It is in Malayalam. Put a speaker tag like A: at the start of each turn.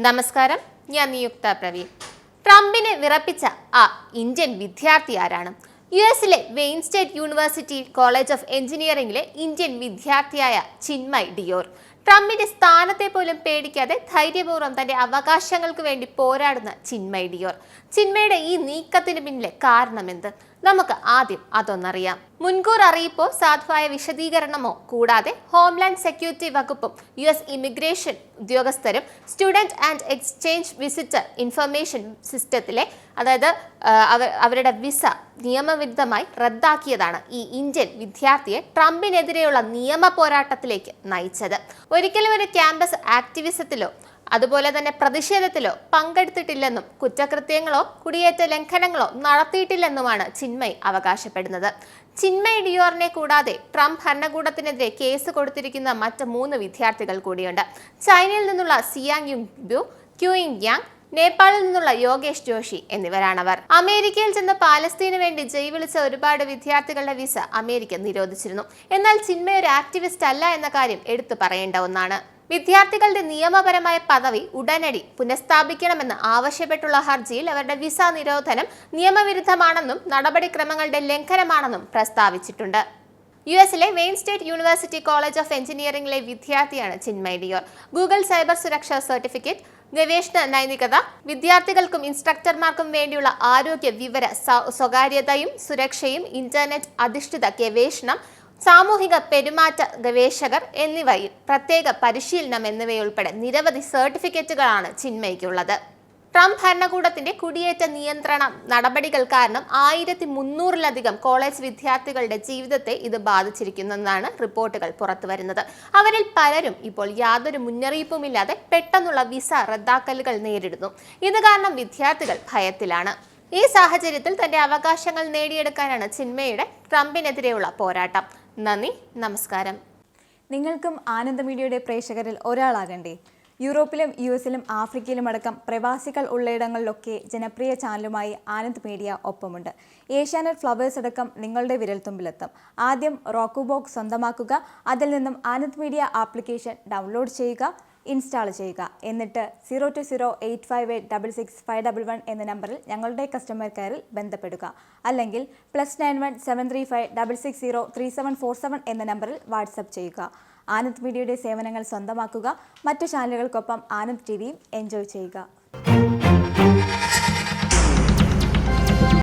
A: നമസ്കാരം, ഞാൻ നിയുക്ത പ്രവീൺ. ട്രംപിനെ വിറപ്പിച്ച ആ ഇന്ത്യൻ വിദ്യാർത്ഥി ആരാണ്? യുഎസിലെ Wayne State University College of എഞ്ചിനീയറിംഗിലെ ഇന്ത്യൻ വിദ്യാർത്ഥിയായ ചിന്മയ് ഡിയോർ. ട്രംപിന്റെ സ്ഥാനത്തെ പോലും പേടിക്കാതെ ധൈര്യപൂർവ്വം തന്റെ അവകാശങ്ങൾക്ക് വേണ്ടി പോരാടുന്ന ചിന്മയ് ഡിയോർ. ചിന്മയുടെ ഈ നീക്കത്തിന് പിന്നിലെ കാരണമെന്ത്? നമുക്ക് ആദ്യം അതൊന്നറിയാം. മുൻകൂർ അറിയിപ്പോ സാധുവായ വിശദീകരണമോ കൂടാതെ ഹോംലാൻഡ് സെക്യൂരിറ്റി വകുപ്പും US ഇമിഗ്രേഷൻ ഉദ്യോഗസ്ഥരും student and exchange visitor information സിസ്റ്റത്തിലെ അവരുടെ വിസ നിയമവിരുദ്ധമായി റദ്ദാക്കിയതാണ് ഈ ഇന്ത്യൻ വിദ്യാർത്ഥിയെ ട്രംപിനെതിരെയുള്ള നിയമ പോരാട്ടത്തിലേക്ക് നയിച്ചത്. ഒരിക്കലും ഒരു ക്യാമ്പസ് ആക്ടിവിസത്തിലോ അതുപോലെ തന്നെ പ്രതിഷേധത്തിലോ പങ്കെടുത്തിട്ടില്ലെന്നും കുറ്റകൃത്യങ്ങളോ കുടിയേറ്റ ലംഘനങ്ങളോ നടത്തിയിട്ടില്ലെന്നുമാണ് ചിന്മയ് അവകാശപ്പെടുന്നത്. ചിന്മയ് ഡിയോറിനെ കൂടാതെ ട്രംപ് ഭരണകൂടത്തിനെതിരെ കേസ് കൊടുത്തിരിക്കുന്ന മറ്റ് 3 വിദ്യാർത്ഥികൾ കൂടിയുണ്ട്. ചൈനയിൽ നിന്നുള്ള സിയാങ് യുങ്ബ്യു, ക്യൂയിങ് യാങ്, നേപ്പാളിൽ നിന്നുള്ള യോഗേഷ് ജോഷി എന്നിവരാണവർ. അമേരിക്കയിൽ ചെന്ന് പാലസ്തീന് വേണ്ടി ജയ് വിളിച്ച ഒരുപാട് വിദ്യാർത്ഥികളുടെ വിസ അമേരിക്ക നിരോധിച്ചിരുന്നു. എന്നാൽ ചിന്മയ് ഒരു ആക്ടിവിസ്റ്റ് അല്ല എന്ന കാര്യം എടുത്തു പറയേണ്ട ഒന്നാണ്. വിദ്യാർത്ഥികളുടെ നിയമപരമായ പദവി ഉടനടി പുനഃസ്ഥാപിക്കണമെന്ന് ആവശ്യപ്പെട്ടുള്ള ഹർജിയിൽ അവരുടെ വിസ നിരോധനം നിയമവിരുദ്ധമാണെന്നും നടപടിക്രമങ്ങളുടെ ലംഘനമാണെന്നും പ്രസ്താവിച്ചിട്ടുണ്ട്. യുഎസിലെ Wayne State University College of എഞ്ചിനീയറിംഗിലെ വിദ്യാർത്ഥിയാണ് ചിന്മയ് ഡിയോർ. ഗൂഗിൾ സൈബർ സുരക്ഷാ സർട്ടിഫിക്കറ്റ്, ഗവേഷണ നൈതികത, വിദ്യാർത്ഥികൾക്കും ഇൻസ്ട്രക്ടർമാർക്കും വേണ്ടിയുള്ള ആരോഗ്യ വിവര സ്വകാര്യതയും സുരക്ഷയും, ഇന്റർനെറ്റ് അധിഷ്ഠിത ഗവേഷണം, സാമൂഹിക പെരുമാറ്റ ഗവേഷകർ എന്നിവയിൽ പ്രത്യേക പരിശീലനം എന്നിവയുൾപ്പെടെ നിരവധി സർട്ടിഫിക്കറ്റുകളാണ് ചിന്മയ്ക്കുള്ളത്. ട്രംപ് ഭരണകൂടത്തിന്റെ കുടിയേറ്റ നിയന്ത്രണ നടപടികൾ കാരണം 1300-ലധികം കോളേജ് വിദ്യാർത്ഥികളുടെ ജീവിതത്തെ ഇത് ബാധിച്ചിരിക്കുന്നതെന്നാണ് റിപ്പോർട്ടുകൾ പുറത്തുവരുന്നത്. അവരിൽ പലരും ഇപ്പോൾ യാതൊരു മുന്നറിയിപ്പുമില്ലാതെ പെട്ടെന്നുള്ള വിസ റദ്ദാക്കലുകൾ നേരിടുന്നു. ഇത് കാരണം വിദ്യാർത്ഥികൾ ഭയത്തിലാണ്. ഈ സാഹചര്യത്തിൽ തന്റെ അവകാശങ്ങൾ നേടിയെടുക്കാനാണ് ചിന്മയുടെ ട്രംപിനെതിരെയുള്ള പോരാട്ടം. നന്ദി, നമസ്കാരം.
B: നിങ്ങൾക്കും ആനന്ദ മീഡിയയുടെ പ്രേക്ഷകരിൽ ഒരാളാകണ്ടേ? യൂറോപ്പിലും US-ലും ആഫ്രിക്കയിലും അടക്കം പ്രവാസികൾ ഉള്ളയിടങ്ങളിലൊക്കെ ജനപ്രിയ ചാനലുമായി ആനന്ദ് മീഡിയ ഒപ്പമുണ്ട്. ഏഷ്യാനെറ്റ് ഫ്ലവേഴ്സ് അടക്കം നിങ്ങളുടെ വിരൽത്തുമ്പിലെത്തും. ആദ്യം റോക്കു ബോക്സ് സ്വന്തമാക്കുക. അതിൽ നിന്നും ആനന്ദ് മീഡിയ ആപ്ലിക്കേഷൻ ഡൗൺലോഡ് ചെയ്യുക, ഇൻസ്റ്റാൾ ചെയ്യുക. എന്നിട്ട് 02085866511 എന്ന നമ്പറിൽ ഞങ്ങളുടെ കസ്റ്റമർ കെയറിൽ ബന്ധപ്പെടുക. അല്ലെങ്കിൽ +91 735 660 3747 എന്ന നമ്പറിൽ വാട്സപ്പ് ചെയ്യുക. ആനന്ദ് മീഡിയയുടെ സേവനങ്ങൾ സ്വന്തമാക്കുക. മറ്റു ചാനലുകൾക്കൊപ്പം ആനന്ദ് TVയും എൻജോയ് ചെയ്യുക.